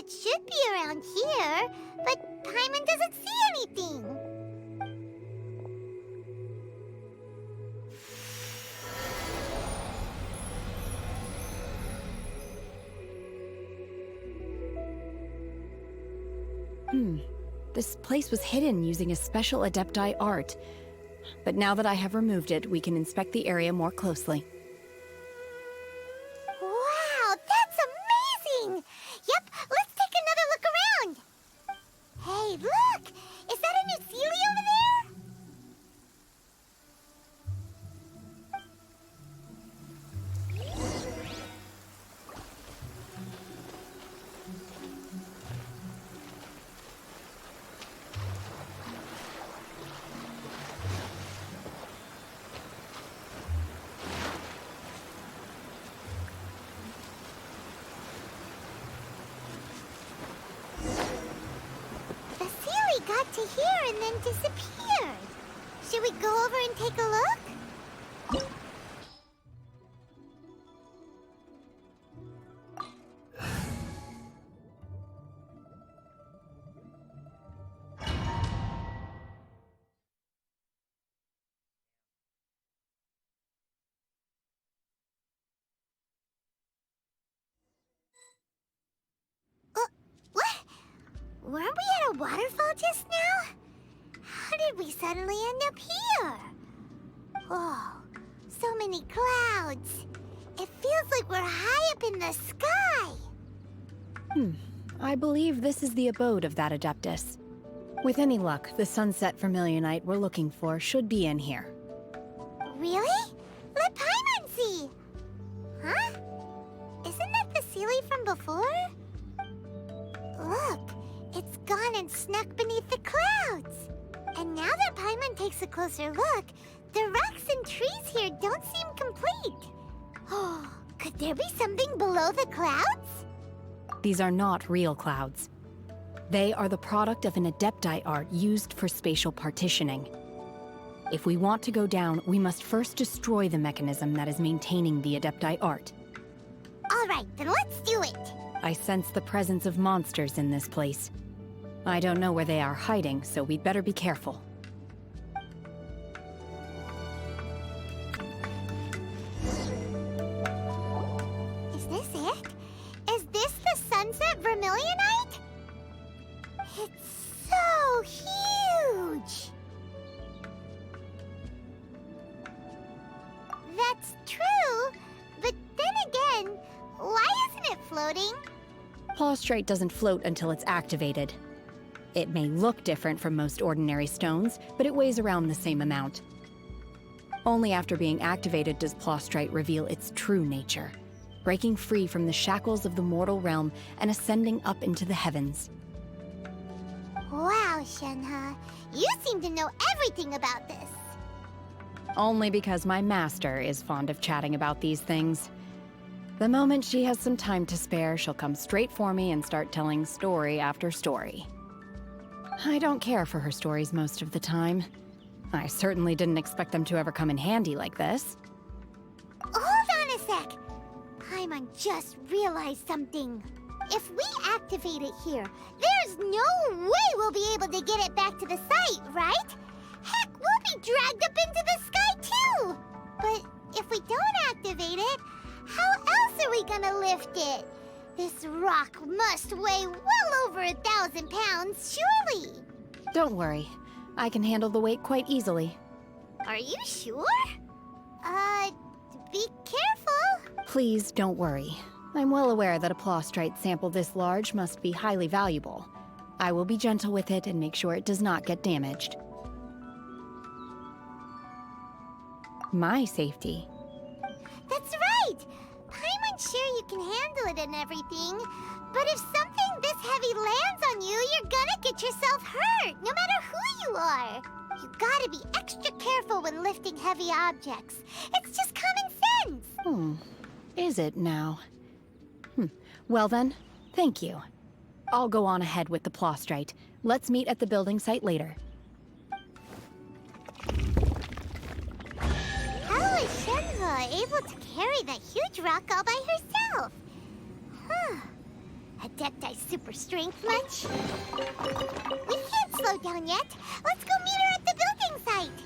it should be around here, but Paimon doesn't see anything. This place was hidden using a special Adepti art. But now that I have removed it, we can inspect the area more closely. Wow, that's amazing! Yep, let's take another look around. Hey, look! Is that a new Sealy over there? The Sealy got to here and then disappeared. Should we go over and take a look? What? Weren't we at a waterfall just now? How did we suddenly end up here? Oh, so many clouds. It feels like we're high up in the sky. I believe this is the abode of that Adeptus. With any luck, the sunset Vermilionite we're looking for should be in here. Really? Let Paimon see. Huh? Isn't that the Sealy from before? Look, it's gone and snuck beneath the clouds. And now that Paimon takes a closer look, the rocks and trees here don't seem complete. Oh, could there be something below the clouds? These are not real clouds. They are the product of an Adepti art used for spatial partitioning. If we want to go down, we must first destroy the mechanism that is maintaining the Adepti art. All right, then let's do it. I sense the presence of monsters in this place. I don't know where they are hiding, so we'd better be careful. Is this it? Is this the sunset Vermilionite? It's so huge! That's true, but then again, why isn't it floating? Plaustrite doesn't float until it's activated. It may look different from most ordinary stones, but it weighs around the same amount. Only after being activated does Plaustrite reveal its true nature, breaking free from the shackles of the mortal realm and ascending up into the heavens. Wow, Shenhe, you seem to know everything about this. Only because my master is fond of chatting about these things. The moment she has some time to spare, she'll come straight for me and start telling story after story. I don't care for her stories most of the time. I certainly didn't expect them to ever come in handy like this. Hold on a sec. Paimon just realized something. If we activate it here, there's no way we'll be able to get it back to the site, right? Heck, we'll be dragged up into the sky too! But if we don't activate it, how else are we gonna lift it? This rock must weigh well over 1,000 pounds, surely! Don't worry. I can handle the weight quite easily. Are you sure? Be careful! Please don't worry. I'm well aware that a Plaustrite sample this large must be highly valuable. I will be gentle with it and make sure it does not get damaged. My safety. That's right! Paimon's sure you can handle it and everything, but if something this heavy lands on you, you're gonna get yourself hurt, no matter who you are. You gotta be extra careful when lifting heavy objects. It's just common sense. Is it now? Well then, thank you. I'll go on ahead with the Plaustrite. Let's meet at the building site later. How is Shenhe able to carry that huge rock all by herself? Adepti super strength much. We can't slow down yet. Let's go meet her at the building site.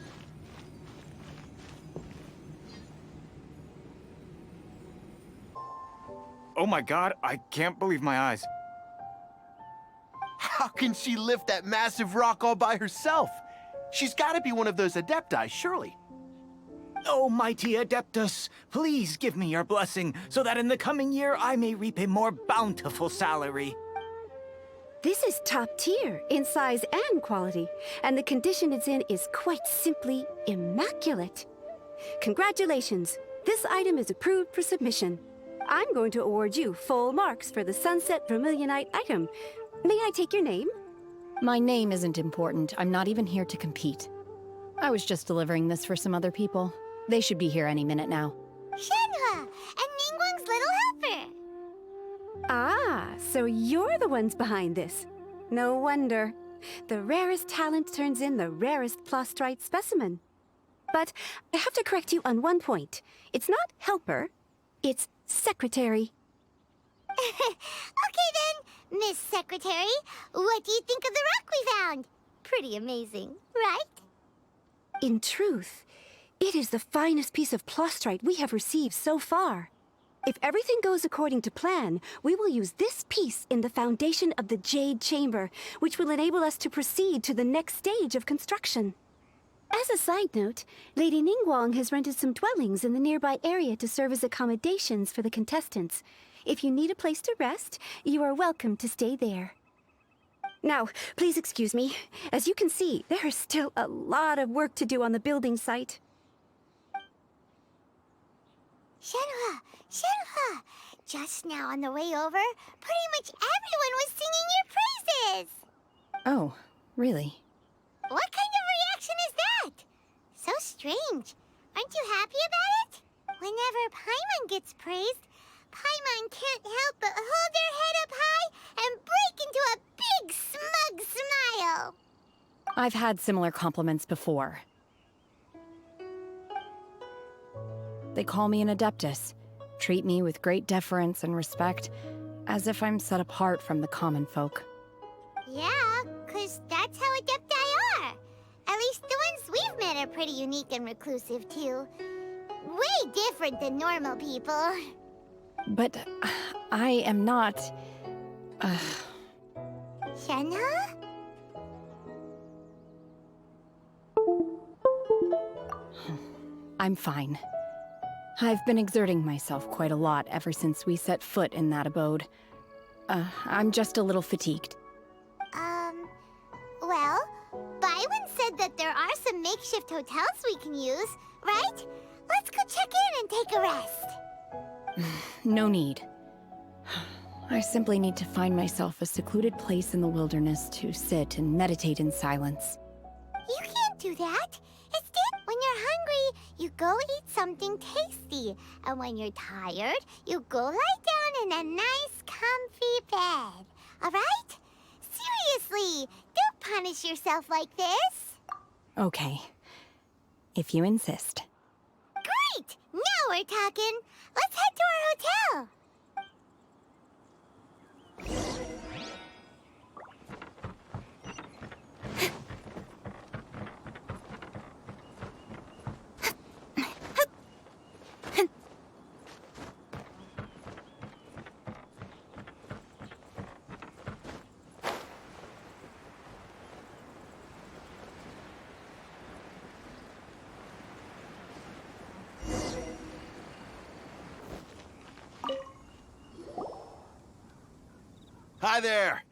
Oh my god, I can't believe my eyes. How can she lift that massive rock all by herself? She's got to be one of those Adepti, surely. Oh, mighty Adeptus, please give me your blessing so that in the coming year I may reap a more bountiful salary. This is top tier in size and quality, and the condition it's in is quite simply immaculate. Congratulations, this item is approved for submission. I'm going to award you full marks for the Sunset Vermilionite item. May I take your name? My name isn't important. I'm not even here to compete. I was just delivering this for some other people. They should be here any minute now. Shenhe and Ningguang's little helper. Ah, so you're the ones behind this. No wonder. The rarest talent turns in the rarest plastrite specimen. But I have to correct you on one point. It's not helper, it's secretary. Okay then, Miss Secretary, what do you think of the rock we found? Pretty amazing, right? In truth, it is the finest piece of plastrite we have received so far. If everything goes according to plan, we will use this piece in the foundation of the Jade Chamber, which will enable us to proceed to the next stage of construction. As a side note, Lady Ningguang has rented some dwellings in the nearby area to serve as accommodations for the contestants. If you need a place to rest, you are welcome to stay there. Now, please excuse me. As you can see, there is still a lot of work to do on the building site. Shenhe, Shenhe! Just now on the way over, pretty much everyone was singing your praises! Oh, really? What kind of reaction is that? So strange. Aren't you happy about it? Whenever Paimon gets praised, Paimon can't help but hold their head up high and break into a big smug smile. I've had similar compliments before. They call me an Adeptus, treat me with great deference and respect, as if I'm set apart from the common folk. Yeah, 'cause that's how Adepti are. At least the ones we've met are pretty unique and reclusive, too. Way different than normal people. But I am not... Shenhe? I'm fine. I've been exerting myself quite a lot ever since we set foot in that abode. I'm just a little fatigued. Well, Byron said that there are some makeshift hotels we can use, right? Let's go check in and take a rest. No need. I simply need to find myself a secluded place in the wilderness to sit and meditate in silence. You can't do that. Instead, when you're hungry, you go eat something tasty. And when you're tired, you go lie down in a nice, comfy bed. All right? Seriously, don't punish yourself like this. Okay. If you insist. Great! Now we're talking. Let's head to our hotel. Hi there.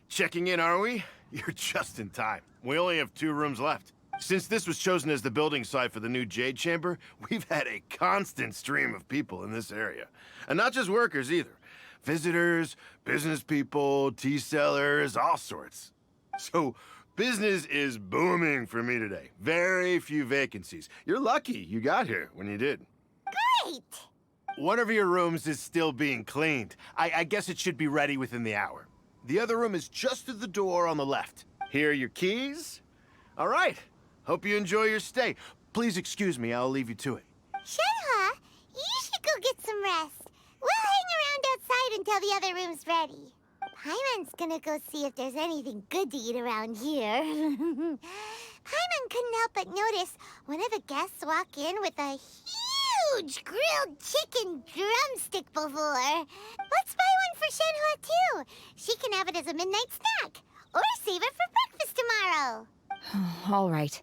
Checking in, are we? You're just in time. We only have 2 rooms left. Since this was chosen as the building site for the new Jade Chamber, we've had a constant stream of people in this area. And not just workers either. Visitors, business people, tea sellers, all sorts. So, business is booming for me today. Very few vacancies. You're lucky you got here when you did. Great! One of your rooms is still being cleaned. I guess it should be ready within the hour. The other room is just through the door on the left. Here are your keys. All right. Hope you enjoy your stay. Please excuse me, I'll leave you to it. Shenhe, you should go get some rest. We'll hang around outside until the other room's ready. Paimon's gonna go see if there's anything good to eat around here. Paimon couldn't help but notice one of the guests walk in with a huge grilled chicken drumstick before. Let's buy one for Shenhe too. She can have it as a midnight snack. Or save it for breakfast tomorrow. All right.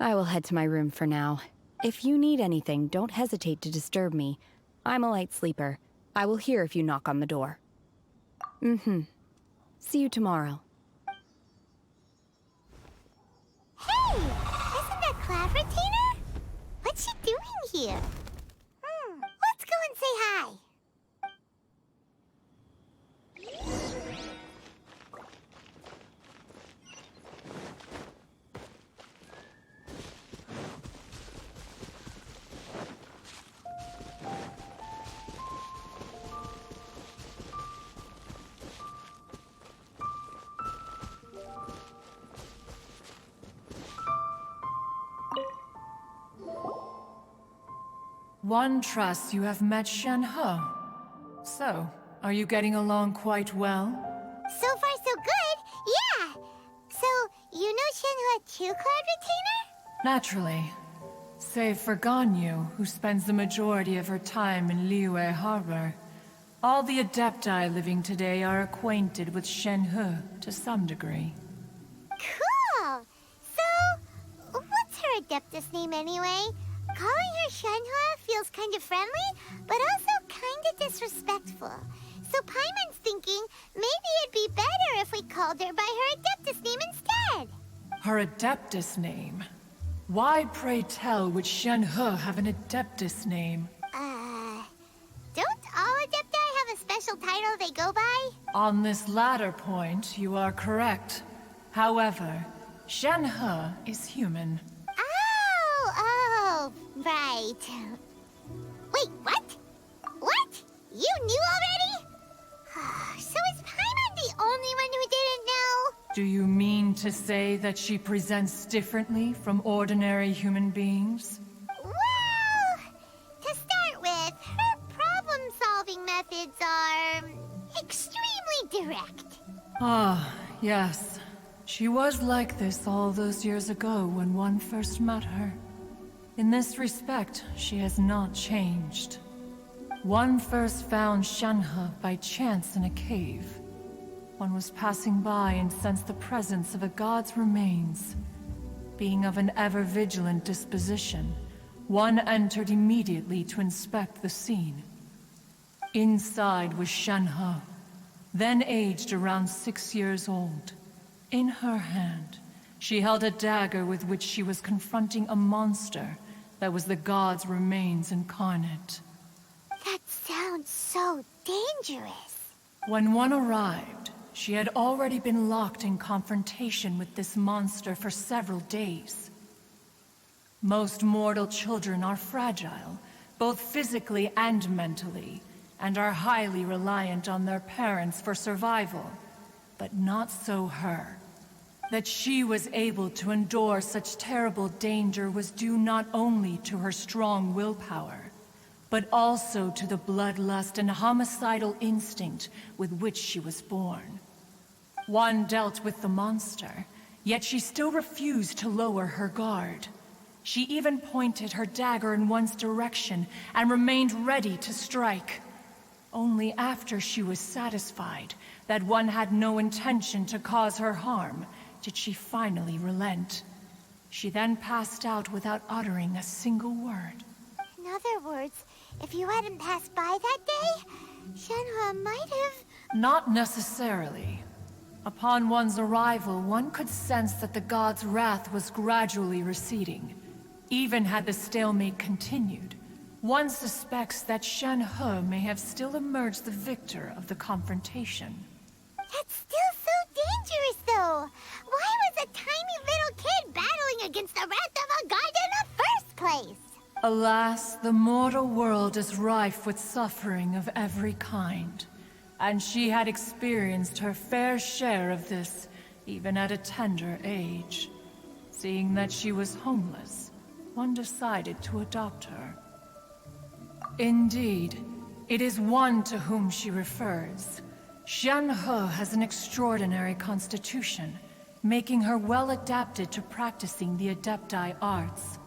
I will head to my room for now. If you need anything, don't hesitate to disturb me. I'm a light sleeper. I will hear if you knock on the door. See you tomorrow. Hey! Isn't that Cloud Retainer? What's she doing here? Let's go and say hi. One trusts you have met Shenhe. So, are you getting along quite well? So far, so good. Yeah. So, you know Shenhe too, Cloud Retainer? Naturally. Save for Ganyu, who spends the majority of her time in Liyue Harbor. All the Adepti living today are acquainted with Shenhe to some degree. Cool. So, what's her Adeptus name anyway? Calling her Shenhe feels kind of friendly, but also kind of disrespectful. So Paimon's thinking maybe it'd be better if we called her by her Adeptus name instead. Her Adeptus name? Why, pray tell, would Shenhe have an Adeptus name? Don't all Adepti have a special title they go by? On this latter point, you are correct. However, Shenhe is human. Oh, right. Wait, what? What? You knew already? So is Paimon the only one who didn't know? Do you mean to say that she presents differently from ordinary human beings? Well, to start with, her problem-solving methods are extremely direct. Ah, yes. She was like this all those years ago when one first met her. In this respect, she has not changed. One first found Shenhe by chance in a cave. One was passing by and sensed the presence of a god's remains. Being of an ever-vigilant disposition, one entered immediately to inspect the scene. Inside was Shenhe, then aged around 6 years old. In her hand, she held a dagger with which she was confronting a monster that was the god's remains incarnate. That sounds so dangerous. When one arrived, she had already been locked in confrontation with this monster for several days. Most mortal children are fragile, both physically and mentally, and are highly reliant on their parents for survival. But not so her. That she was able to endure such terrible danger was due not only to her strong willpower, but also to the bloodlust and homicidal instinct with which she was born. One dealt with the monster, yet she still refused to lower her guard. She even pointed her dagger in one's direction and remained ready to strike. Only after she was satisfied that one had no intention to cause her harm did she finally relent. She then passed out without uttering a single word. In other words, if you hadn't passed by that day, Shenhe might have... Not necessarily. Upon one's arrival, one could sense that the god's wrath was gradually receding. Even had the stalemate continued, one suspects that Shenhe may have still emerged the victor of the confrontation. That's still so dangerous, though. Why was a tiny little kid battling against the wrath of a god in the first place? Alas, the mortal world is rife with suffering of every kind. And she had experienced her fair share of this, even at a tender age. Seeing that she was homeless, one decided to adopt her. Indeed, it is one to whom she refers. Shenhe has an extraordinary constitution, making her well adapted to practicing the Adepti arts.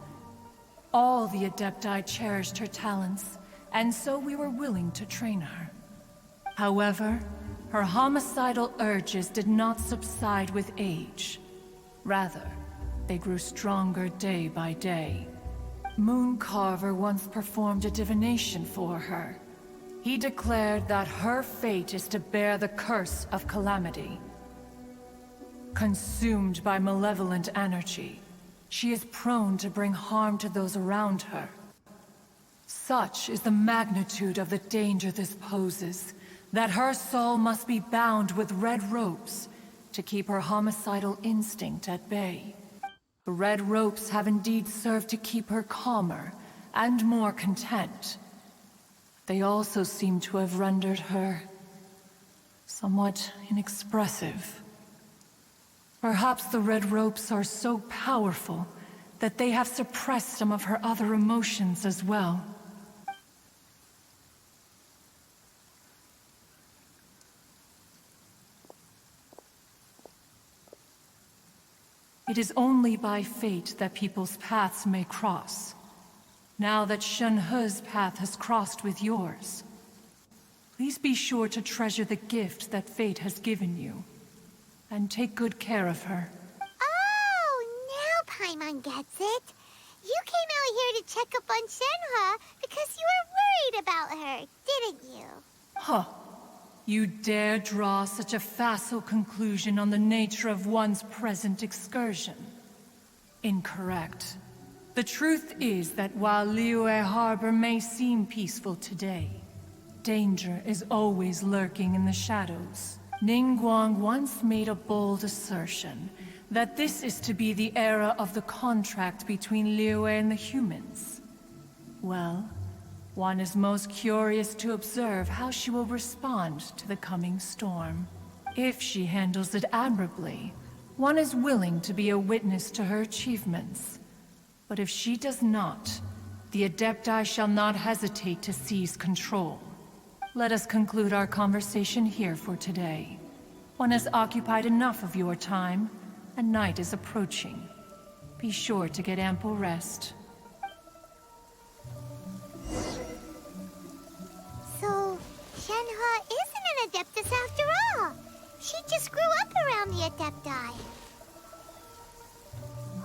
All the Adepti cherished her talents, and so we were willing to train her. However, her homicidal urges did not subside with age. Rather, they grew stronger day by day. Mooncarver once performed a divination for her. He declared that her fate is to bear the curse of calamity. Consumed by malevolent energy, she is prone to bring harm to those around her. Such is the magnitude of the danger this poses, that her soul must be bound with red ropes to keep her homicidal instinct at bay. The red ropes have indeed served to keep her calmer and more content. They also seem to have rendered her somewhat inexpressive. Perhaps the red ropes are so powerful that they have suppressed some of her other emotions as well. It is only by fate that people's paths may cross. Now that Shenhe's path has crossed with yours, please be sure to treasure the gift that fate has given you, and take good care of her. Oh, now Paimon gets it. You came out here to check up on Shenhe because you were worried about her, didn't you? Huh. You dare draw such a facile conclusion on the nature of one's present excursion? Incorrect. The truth is that while Liyue Harbor may seem peaceful today, danger is always lurking in the shadows. Ningguang once made a bold assertion that this is to be the era of the contract between Liyue and the humans. Well, one is most curious to observe how she will respond to the coming storm. If she handles it admirably, one is willing to be a witness to her achievements. But if she does not, the Adepti shall not hesitate to seize control. Let us conclude our conversation here for today. One has occupied enough of your time, and night is approaching. Be sure to get ample rest. So, Shenhe isn't an Adeptus after all. She just grew up around the Adepti.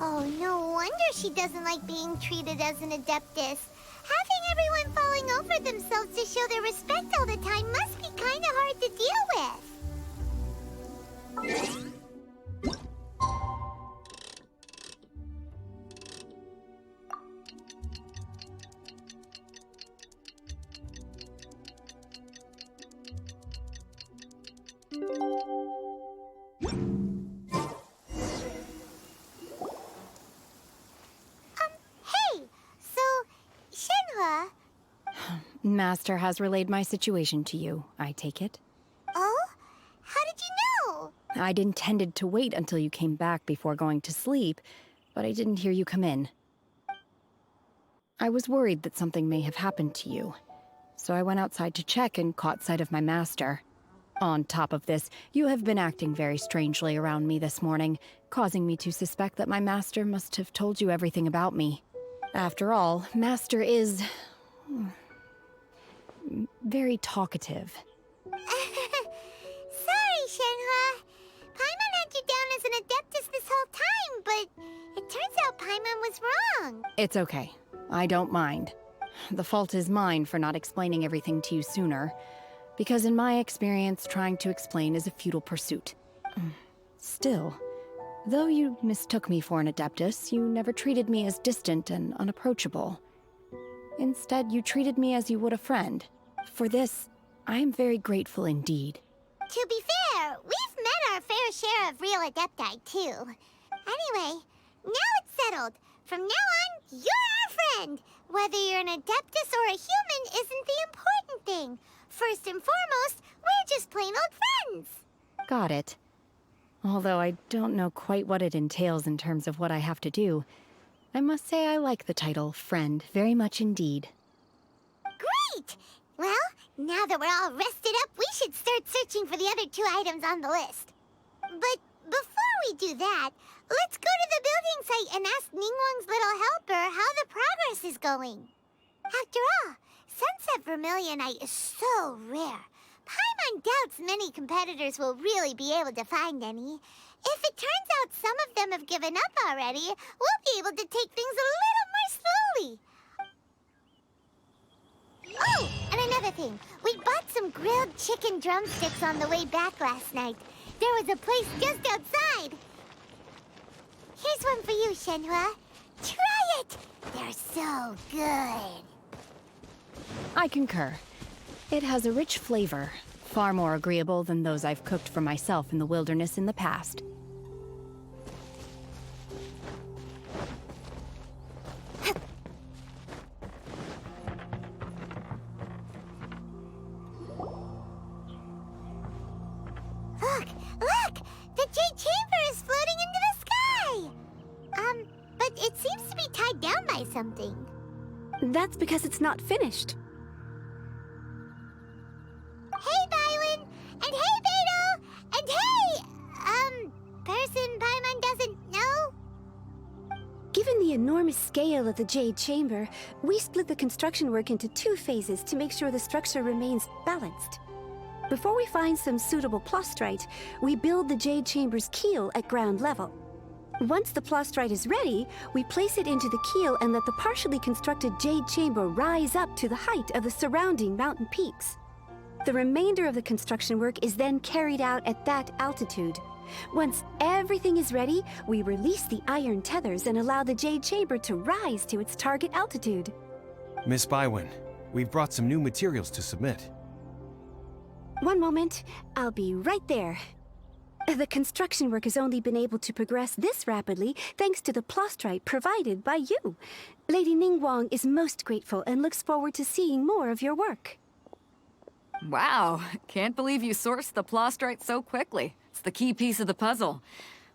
Oh, no wonder she doesn't like being treated as an Adeptus. Having everyone falling over themselves to show their respect all the time must be kinda hard to deal with. Hey, so, Shenhe... Master has relayed my situation to you, I take it. Oh? How did you know? I'd intended to wait until you came back before going to sleep, but I didn't hear you come in. I was worried that something may have happened to you, so I went outside to check and caught sight of my master. On top of this, you have been acting very strangely around me this morning, causing me to suspect that my master must have told you everything about me. After all, Master is... very talkative. Sorry, Shenhe. Paimon had you down as an Adeptus this whole time, but it turns out Paimon was wrong. It's okay. I don't mind. The fault is mine for not explaining everything to you sooner, because in my experience, trying to explain is a futile pursuit. Still, though you mistook me for an Adeptus, you never treated me as distant and unapproachable. Instead, you treated me as you would a friend. For this, I am very grateful indeed. To be fair, we've met our fair share of real Adepti, too. Anyway, now it's settled. From now on, you're our friend. Whether you're an Adeptus or a human isn't the important thing. First and foremost, we're just plain old friends. Got it. Although I don't know quite what it entails in terms of what I have to do, I must say I like the title friend very much indeed. Great! Well, now that we're all rested up, we should start searching searching for the other 2 items on the list. But before we do that, let's go to the building site and ask Ningguang's little helper how the progress is going. After all, Sunset Vermilionite is so rare. Paimon doubts many competitors will really be able to find any. If it turns out some of them have given up already, we'll be able to take things a little more slowly. Oh, and another thing. We bought some grilled chicken drumsticks on the way back last night. There was a place just outside. Here's one for you, Shenhe. Try it! They're so good. I concur. It has a rich flavor, far more agreeable than those I've cooked for myself in the wilderness in the past. Look! The Jade Chamber is floating into the sky! But it seems to be tied down by something. That's because it's not finished. Hey, Bywin! And hey, Beto! And hey, person Paimon doesn't know? Given the enormous scale of the Jade Chamber, we split the construction work into 2 phases to make sure the structure remains balanced. Before we find some suitable plastrite, we build the Jade Chamber's keel at ground level. Once the plastrite is ready, we place it into the keel and let the partially constructed Jade Chamber rise up to the height of the surrounding mountain peaks. The remainder of the construction work is then carried out at that altitude. Once everything is ready, we release the iron tethers and allow the Jade Chamber to rise to its target altitude. Miss Bywin, we've brought some new materials to submit. One moment, I'll be right there. The construction work has only been able to progress this rapidly thanks to the plastrite provided by you. Lady Ningguang is most grateful and looks forward to seeing more of your work. Wow, can't believe you sourced the plastrite so quickly. It's the key piece of the puzzle.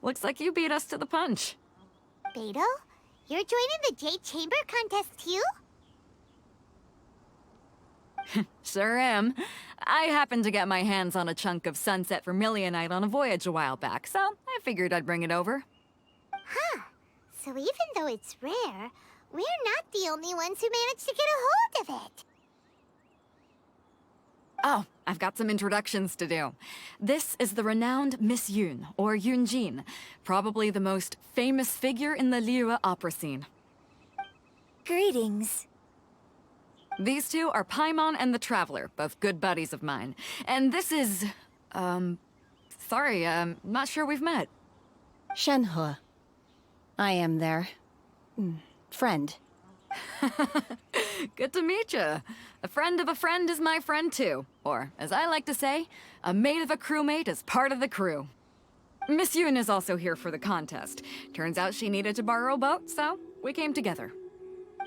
Looks like you beat us to the punch. Beto, you're joining the Jade Chamber contest too? Sure am. I happened to get my hands on a chunk of Sunset Vermilionite on a voyage a while back, so I figured I'd bring it over. Huh. So even though it's rare, we're not the only ones who managed to get a hold of it. Oh, I've got some introductions to do. This is the renowned Miss Yun, or Yunjin, probably the most famous figure in the Liyue opera scene. Greetings. These 2 are Paimon and the Traveler, both good buddies of mine. And this is... sorry, not sure we've met. Shenhe. I am their... friend. Good to meet you. A friend of a friend is my friend too. Or, as I like to say, a mate of a crewmate is part of the crew. Miss Yun is also here for the contest. Turns out she needed to borrow a boat, so we came together.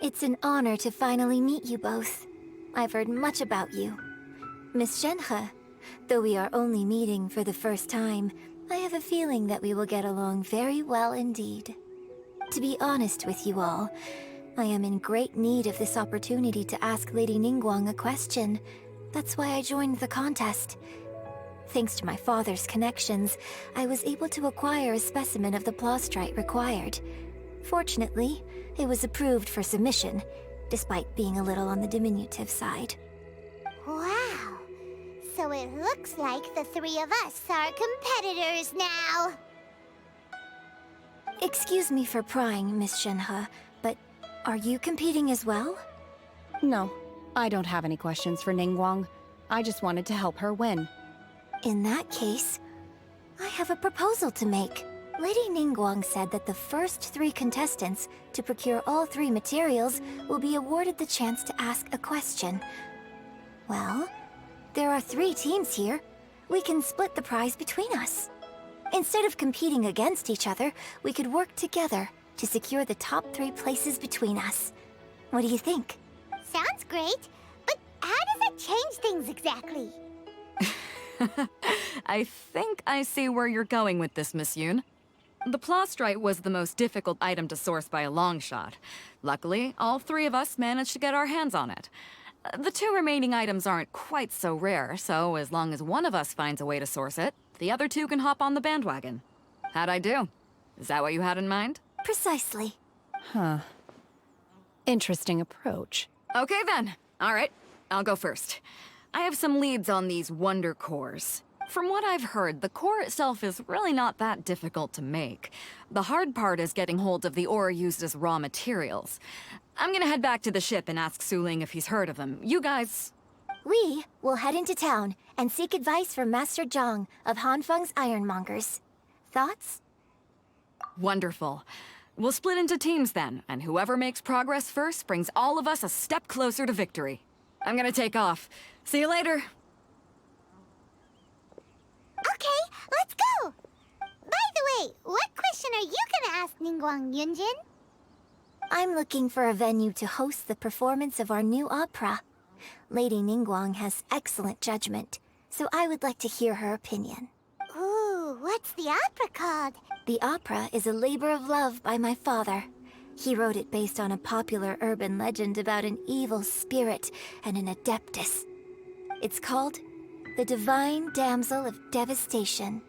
It's an honor to finally meet you both. I've heard much about you. Miss Shenhe, though we are only meeting for the first time, I have a feeling that we will get along very well indeed. To be honest with you all, I am in great need of this opportunity to ask Lady Ningguang a question. That's why I joined the contest. Thanks to my father's connections, I was able to acquire a specimen of the plastrite required. Fortunately, it was approved for submission, despite being a little on the diminutive side. Wow. So it looks like the 3 of us are competitors now. Excuse me for prying, Miss Shenhe, but are you competing as well? No, I don't have any questions for Ningguang. I just wanted to help her win. In that case, I have a proposal to make. Lady Ningguang said that the first 3 contestants to procure all 3 materials will be awarded the chance to ask a question. Well, there are 3 teams here. We can split the prize between us. Instead of competing against each other, we could work together to secure the top 3 places between us. What do you think? Sounds great, but how does it change things exactly? I think I see where you're going with this, Miss Yun. The plastrite was the most difficult item to source by a long shot. Luckily, all 3 of us managed to get our hands on it. The two remaining items aren't quite so rare, so as long as one of us finds a way to source it, the other two can hop on the bandwagon. How'd I do? Is that what you had in mind? Precisely. Huh. Interesting approach. Okay then. All right, I'll go first. I have some leads on these wonder cores. From what I've heard, the core itself is really not that difficult to make. The hard part is getting hold of the ore used as raw materials. I'm gonna head back to the ship and ask Su Ling if he's heard of them. You guys... We will head into town and seek advice from Master Zhang of Hanfeng's Ironmongers. Thoughts? Wonderful. We'll split into teams then, and whoever makes progress first brings all of us a step closer to victory. I'm gonna take off. See you later. Okay, let's go! By the way, what question are you gonna ask Ningguang Yunjin? I'm looking for a venue to host the performance of our new opera. Lady Ningguang has excellent judgment, so I would like to hear her opinion. Ooh, what's the opera called? The opera is a labor of love by my father. He wrote it based on a popular urban legend about an evil spirit and an adeptus. It's called The Divine Damsel of Devastation.